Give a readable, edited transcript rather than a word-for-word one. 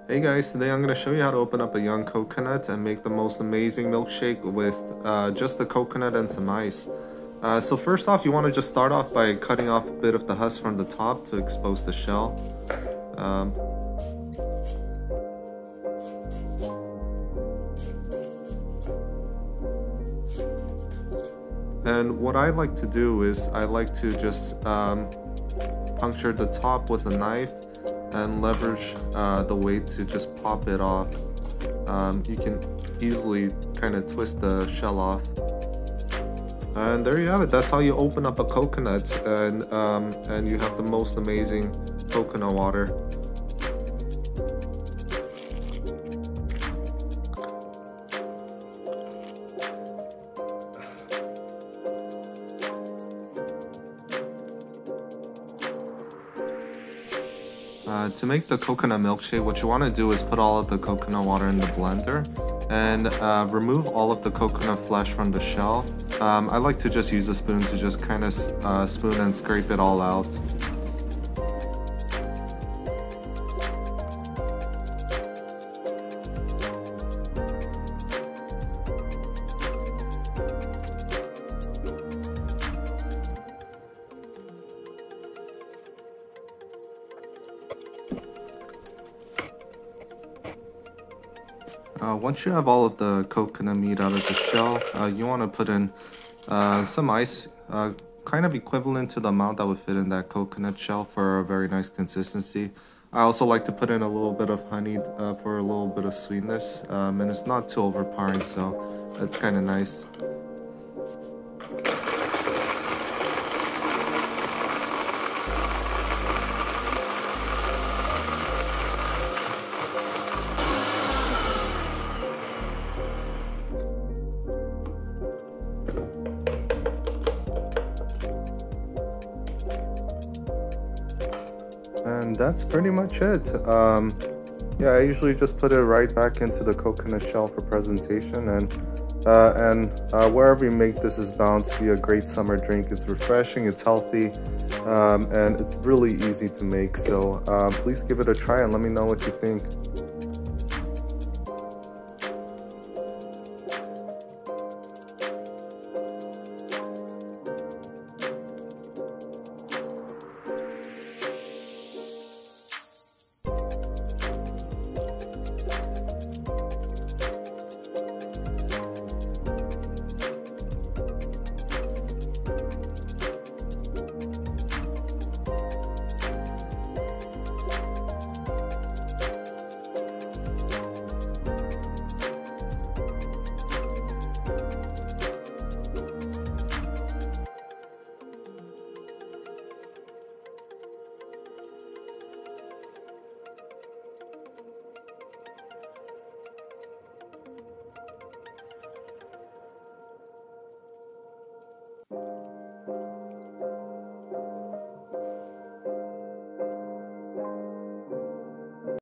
Hey guys, today I'm going to show you how to open up a young coconut and make the most amazing milkshake with just the coconut and some ice. So first off, you want to just start off by cutting off a bit of the husk from the top to expose the shell. And what I like to do is I like to just puncture the top with a knife and leverage the weight to just pop it off. You can easily kind of twist the shell off. And there you have it. That's how you open up a coconut, and you have the most amazing coconut water. To make the coconut milkshake, what you want to do is put all of the coconut water in the blender and remove all of the coconut flesh from the shell. I like to just use a spoon to just kind of spoon and scrape it all out. Once you have all of the coconut meat out of the shell, you want to put in some ice, kind of equivalent to the amount that would fit in that coconut shell for a very nice consistency. I also like to put in a little bit of honey for a little bit of sweetness, and it's not too overpowering, so that's kind of nice. And that's pretty much it. Yeah, I usually just put it right back into the coconut shell for presentation, and wherever you make this is bound to be a great summer drink. It's refreshing, it's healthy, and it's really easy to make. So please give it a try and let me know what you think.